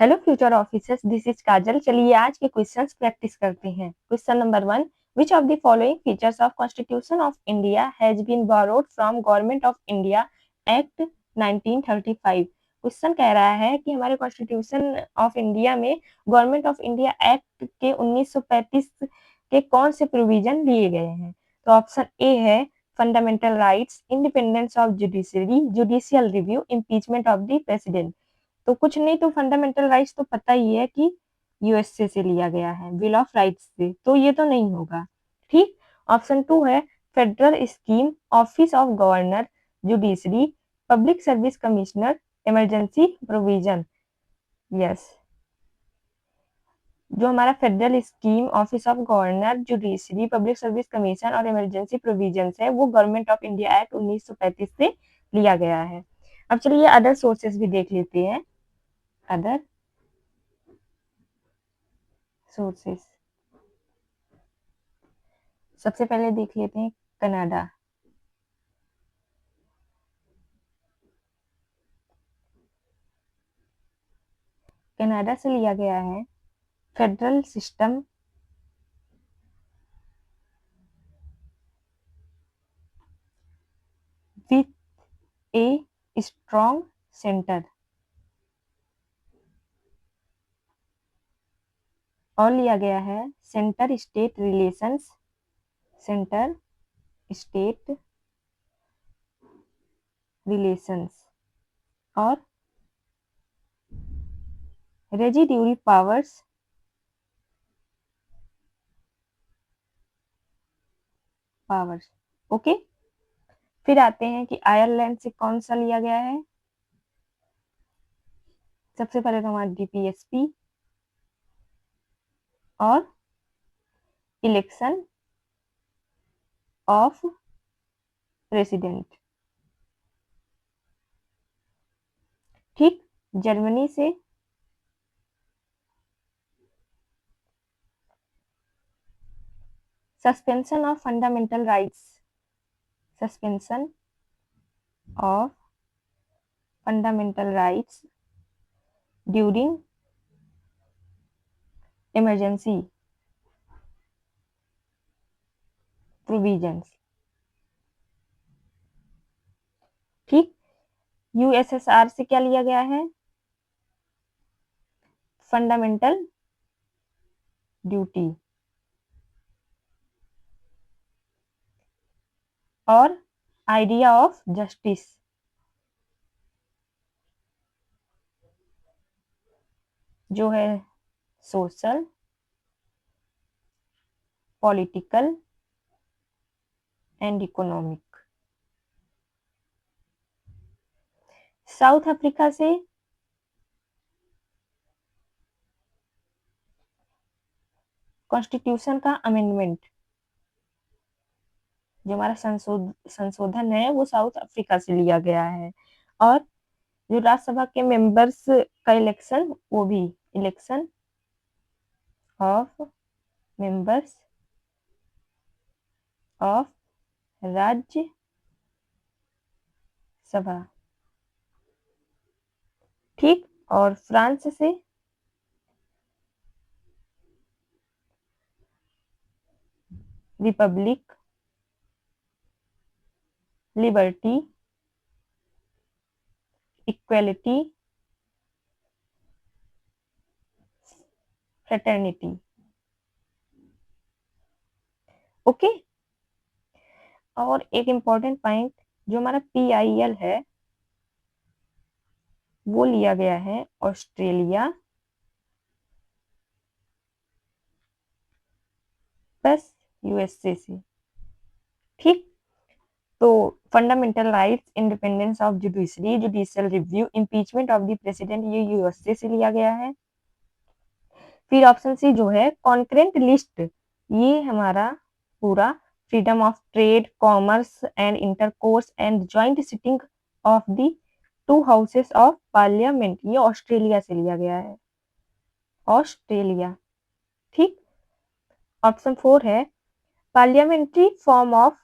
Hello future officers, this is Kajal. चलिए आज के क्वेश्चंस प्रैक्टिस करते हैं। Question number 1, which of the following features of constitution of India has been borrowed from government of India act 1935। Question कह रहा है कि हमारे कॉन्स्टिट्यूशन ऑफ इंडिया में गवर्नमेंट ऑफ इंडिया एक्ट के 1935 के कौन से प्रोविजन लिए गए हैं। तो ऑप्शन ए है fundamental rights, independence of judiciary, judicial review, impeachment of the president. तो कुछ नहीं, तो फंडामेंटल राइट्स तो पता ही है कि यूएसए से लिया गया है, बिल ऑफ राइट्स से, तो ये तो नहीं होगा। ठीक। ऑप्शन 2 है federal scheme, office of governor, judiciary, public service commissioner, emergency provision. Yes, जो हमारा federal scheme, office of governor, judiciary, public service commission और इमरजेंसी प्रोविजन है, वो गवर्नमेंट ऑफ इंडिया एक्ट 1935 से लिया गया है। अब चलिए अदर सोर्सेस भी देख लेते हैं। अदर सोर्सेस, सबसे पहले देख लेते हैं कनाडा। कनाडा से लिया गया है federal system with a strong centre, और लिया गया है centre state relations, centre state relations, और रेजिड्यूरी पावर्स, पावर्स। ओके। फिर आते हैं कि आयरलैंड से कौन सा लिया गया है। सबसे पहले तो हमारा डीपीएसपी और इलेक्शन ऑफ प्रेसिडेंट। ठीक। जर्मनी से suspension of fundamental rights, suspension of fundamental rights during emergency provisions. ठीक। यूएसएसआर से क्या लिया गया है, फंडामेंटल ड्यूटी और आइडिया ऑफ जस्टिस, जो है social, political and economic. South Africa से कॉन्स्टिट्यूशन का अमेंडमेंट, जो हमारा संशोधन है, वो साउथ अफ्रीका से लिया गया है। और जो राज्यसभा के मेंबर्स का इलेक्शन, वो भी इलेक्शन ऑफ मेंबर्स ऑफ राज्य सभा। ठीक। और फ्रांस से Republic, liberty, equality, fraternity. Okay. और एक इंपॉर्टेंट पॉइंट, जो हमारा PIL है, वो लिया गया है ऑस्ट्रेलिया प्लस यूएसए से। ठीक। तो fundamental rights, independence of judiciary, judicial review, impeachment of the president, ये यूएसए से लिया गया है। फिर ऑप्शन सी जो है कॉन्करेंट लिस्ट, ये हमारा पूरा freedom of trade, commerce and intercourse and joint sitting of the two houses of parliament, ये ऑस्ट्रेलिया से लिया गया है, ऑस्ट्रेलिया। ठीक। ऑप्शन 4 है parliamentary form of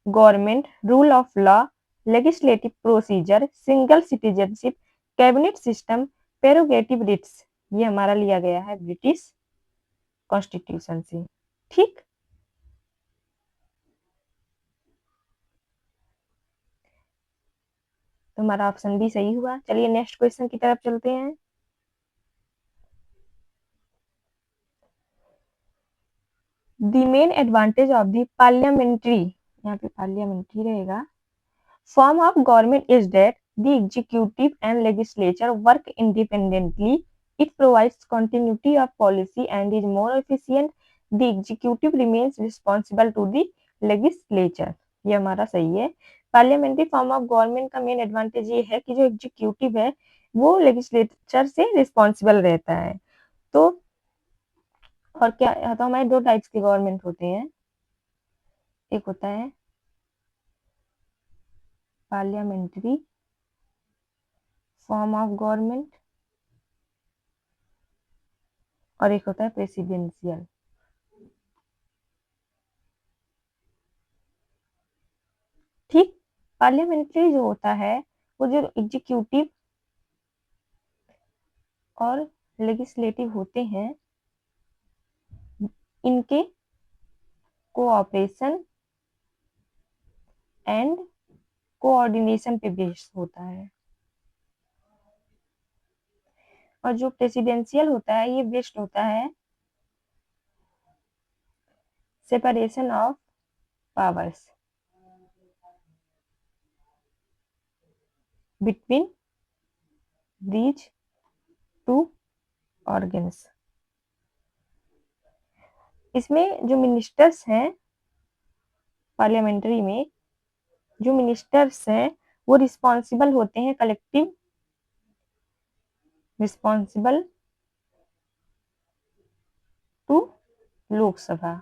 government, rule of law, legislative procedure, single citizenship, cabinet system, prerogative writs. ये हमारा लिया गया है ब्रिटिश कॉन्स्टिट्यूशन से। ठीक, तो हमारा ऑप्शन बी सही हुआ। चलिए नेक्स्ट क्वेश्चन की तरफ चलते हैं। The main advantage of the parliamentary, यहाँ पे पार्लियामेंट्री रहेगा, form of government is that the executive and legislature work independently. It provides continuity of policy and is more efficient. The executive remains responsible to the legislature. ये हमारा सही है। Parliamentary form of government का main advantage ये है कि जो executive है वो लेजिस्लेचर से रिस्पॉन्सिबल रहता है। तो और क्या, तो हमारे दो टाइप्स के गवर्नमेंट होते हैं, एक होता है पार्लियामेंट्री फॉर्म ऑफ गवर्नमेंट और एक होता है प्रेसिडेंशियल। ठीक, पार्लियामेंट्री जो होता है वो जो एग्जीक्यूटिव और लेजिस्लेटिव होते हैं इनके कोऑपरेशन एंड कोऑर्डिनेशन पे बेस्ड होता है। और जो प्रेसिडेंशियल होता है ये बेस्ड होता है separation of powers between these two organs. इसमें जो मिनिस्टर्स हैं पार्लियामेंट्री में, जो मिनिस्टर्स हैं वो रिस्पॉन्सिबल होते हैं collective responsible to Lok Sabha.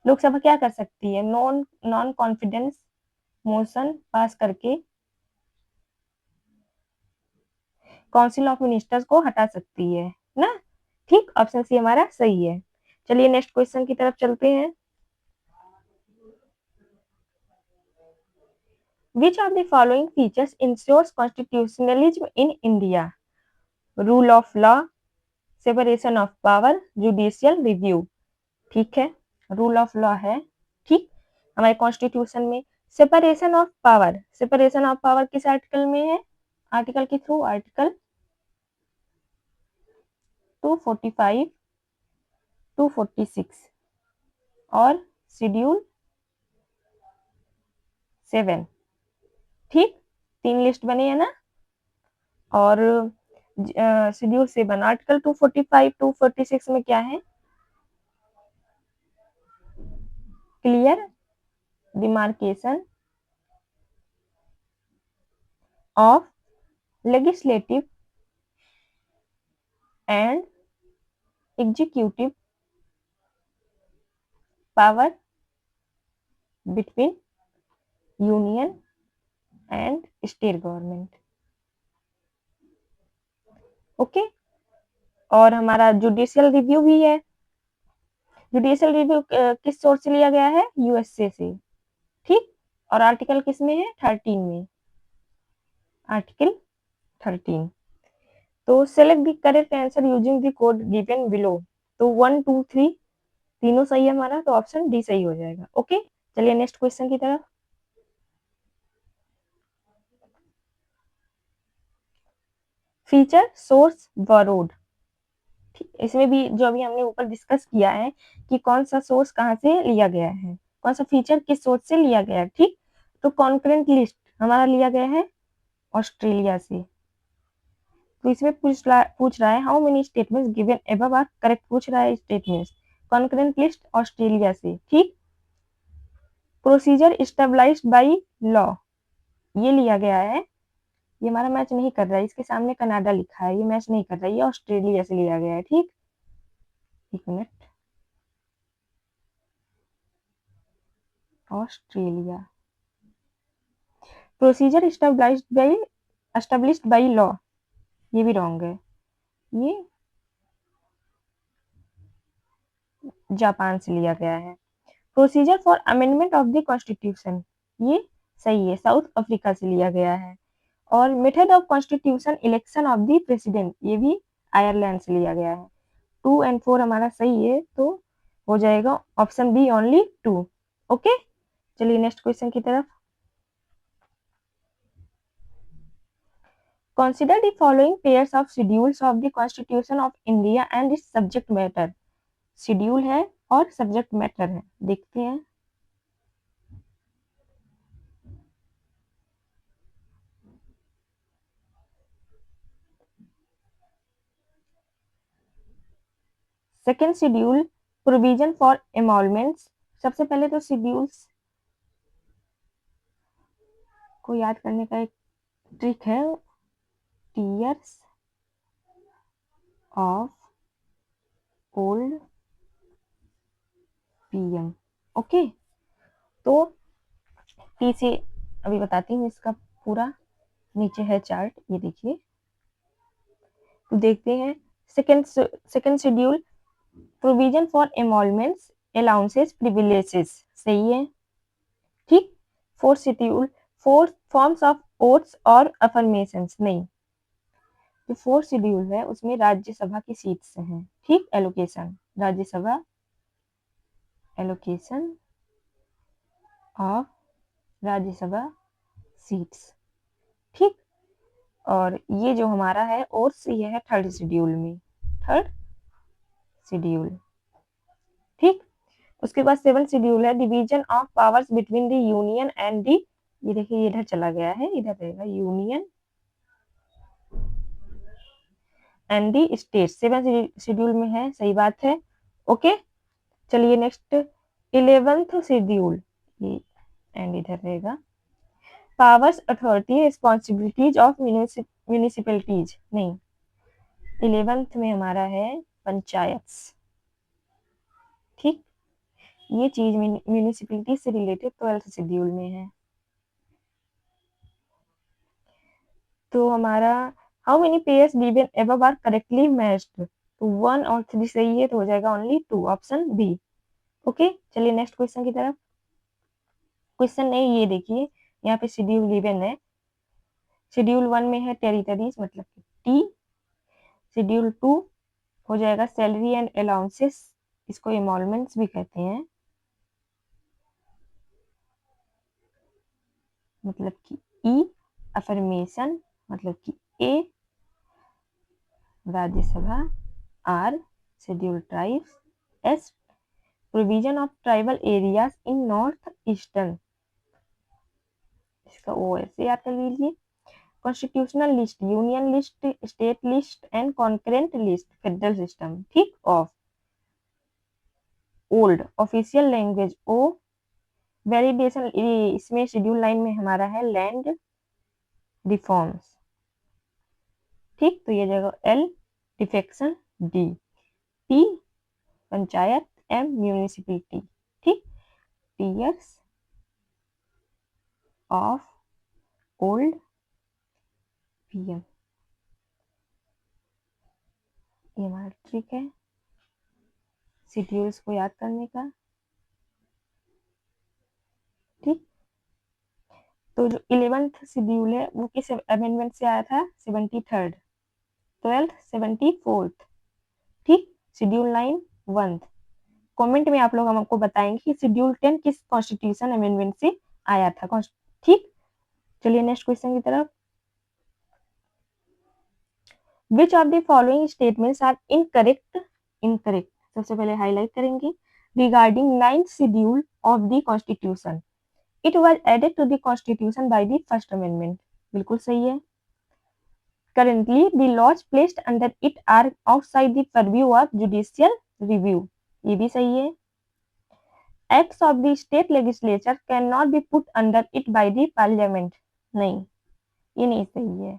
Lok Sabha क्या कर सकती है, non non confidence motion pass करके काउंसिल ऑफ मिनिस्टर्स को हटा सकती है ना। ठीक, ऑप्शन सी हमारा सही है। चलिए नेक्स्ट क्वेश्चन की तरफ चलते हैं। Which of the following features ensures constitutionalism in India? Rule of law, separation of power, judicial review। ठीक है, रूल ऑफ लॉ है। ठीक, हमारे कॉन्स्टिट्यूशन में separation of power, separation of power किस आर्टिकल में है, आर्टिकल के थ्रू आर्टिकल 245 246 और शेड्यूल 7। ठीक, तीन लिस्ट बनी है ना। और शेड्यूल 7 आर्टिकल 245 246 में क्या है, clear demarcation of legislative and executive power between union and state government. Okay, और हमारा जुडिशियल रिव्यू भी है। जुडिशियल रिव्यू किस सोर्स से लिया गया है, यूएसए से। ठीक, और आर्टिकल किस में है, 13 में, आर्टिकल 13। तो select the correct answer using the code given below. तो 1 2 3 तीनों सही है हमारा, तो ऑप्शन डी सही हो जाएगा। ओके, चलिए नेक्स्ट क्वेश्चन की तरफ। फीचर सोर्स बोरोड, इसमें भी जो अभी हमने ऊपर डिस्कस किया है कि कौन सा सोर्स कहाँ से लिया गया है, कौन सा फीचर किस सोर्स से लिया गया है। ठीक, तो कॉन्करेंट लिस्ट हमारा लिया गया है ऑस्ट्रेलिया से। तो इसमें पूछ रहा है how many statements given above are correct, पूछ रहा है स्टेटमेंट्स। कॉन्करेंट लिस्ट ऑस्ट्रेलिया से। ठीक, प्रोसीजर स्टेबलाइज्ड बाय लॉ ये लिया गया है, ये हमारा मैच नहीं कर रहा है, इसके सामने कनाडा लिखा है, ये मैच नहीं कर रहा है, ये ऑस्ट्रेलिया से लिया गया है। ठीक, एक minute, Australia. Procedure established by law ये भी रॉन्ग है, ये जापान से लिया गया है। Procedure for amendment of the constitution ये सही है, साउथ अफ्रीका से लिया गया है। और method of constitution election of the president, ये भी आयरलैंड से लिया गया है। 2 एंड 4 हमारा सही है, तो हो जाएगा ऑप्शन बी ओनली 2। ओके, चलिए नेक्स्ट क्वेश्चन की तरफ। Consider the following pairs of schedules of the Constitution of India and its subject matter। Schedule है और सब्जेक्ट मैटर है, देखते हैं। Second schedule provision for emoluments. सबसे पहले तो शेड्यूल्स को याद करने का एक ट्रिक है, tears of old PM. Okay, तो टी से अभी बताती हूँ इसका पूरा, नीचे है चार्ट, ये देखिए। तो देखते हैं second schedule provision for emoluments, allowances, privileges, सही है, ठीक। Fourth schedule fourth forms of oaths और अफर्मेशंस, नहीं। जो फोर्थ शेड्यूल है उसमें राज्यसभा की सीट्स हैं, ठीक। Allocation, Rajya Sabha allocation of Rajya Sabha seats, ठीक। और ये जो हमारा है ओथ्स, ये है थर्ड शेड्यूल में, थर्ड शेड्यूल, ठीक। उसके बाद सेवन शेड्यूल है division of powers between the union and the, ये देखिए इधर चला गया है, इधर रहेगा union and the state, seven schedule में है, सही बात है। ओके, चलिए नेक्स्ट 11th शेड्यूल, ये एंड इधर रहेगा powers, authority, responsibilities of municipalities, नहीं। 11th में हमारा है पंचायत, ठीक। ये चीज म्यूनिसिपैलिटी से रिलेटेड 12th शेड्यूल में है। तो हमारा how many pairs given above are correctly matched, तो 1 और 3 सही है, तो हो जाएगा ओनली 2, ऑप्शन बी। ओके, चलिए नेक्स्ट क्वेश्चन की तरफ। क्वेश्चन नहीं, ये देखिए यहाँ पे शेड्यूल गिवन है। शेड्यूल 1 में है टेरिटरीज, मतलब टी। शेड्यूल 2 हो जाएगा सैलरी एंड अलाउंसेस, इसको एमोलमेंट्स भी कहते हैं, मतलब कि ई। अफर्मेशन मतलब कि A. Rajya Sabha R. Schedule tribes S. Provision of tribal areas in north eastern, इसका ओ ऐसे याद कर लीजिए। Constitutional list, union list, state list and concurrent list, federal system, ठीक। Of old official language O. Validation, इसमें schedule 9 में हमारा है लैंड रिफॉर्म्स, ठीक। तो ये जगह L defection, D. T panchayat, M municipality, ठीक। टीयर्स ऑफ ओल्ड पीएम, ये हमारा ट्रिक है शेड्यूल्स को याद करने का, ठीक। तो जो 11th शेड्यूल है वो किस अमेंडमेंट से आया था, 73rd, 12th 74th, ठीक। शेड्यूल 9 1। कमेंट में आप लोग हमको बताएंगे कि शेड्यूल 10 किस कॉन्स्टिट्यूशन अमेंडमेंट से आया था, ठीक। चलिए नेक्स्ट क्वेश्चन की तरफ। Which of the following statements are incorrect, incorrect सबसे पहले हाईलाइट करेंगे। Regarding 9th schedule of the constitution, it was added to the constitution by the first amendment, बिल्कुल सही है। Currently, the laws placed under it are outside the purview of judicial review, ये भी सही है। Acts of the state legislature cannot be put under it by the parliament, नहीं, ये नहीं सही है।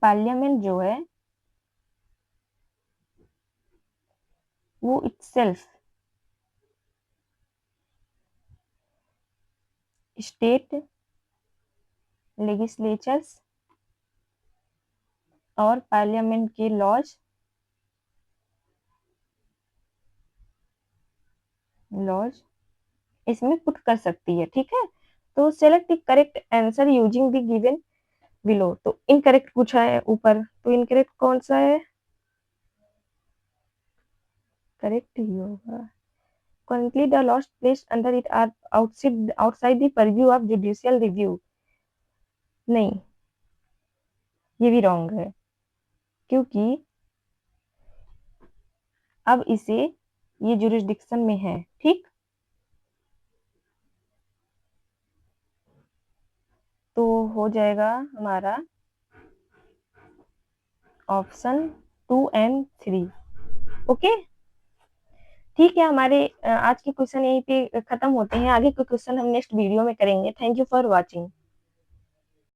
पार्लियामेंट जो है वो itself स्टेट लेजिस्लेचर्स और पार्लियामेंट के लॉज इसमें पुट कर सकती है, ठीक है। तो select the correct answer using the given below. तो इनकरेक्ट पूछा है ऊपर, तो इनकरेक्ट कौन सा है? करेक्ट ही होगा। Currently the laws placed under it are outside the purview of judicial review। नहीं, ये भी रॉन्ग है, क्योंकि अब इसे ये जुरिस्डिक्शन में है। ठीक, तो हो जाएगा हमारा ऑप्शन 2 एंड 3। ओके, ठीक है, हमारे आज के क्वेश्चन यहीं पे खत्म होते हैं। आगे के क्वेश्चन हम नेक्स्ट वीडियो में करेंगे। Thank you for watching.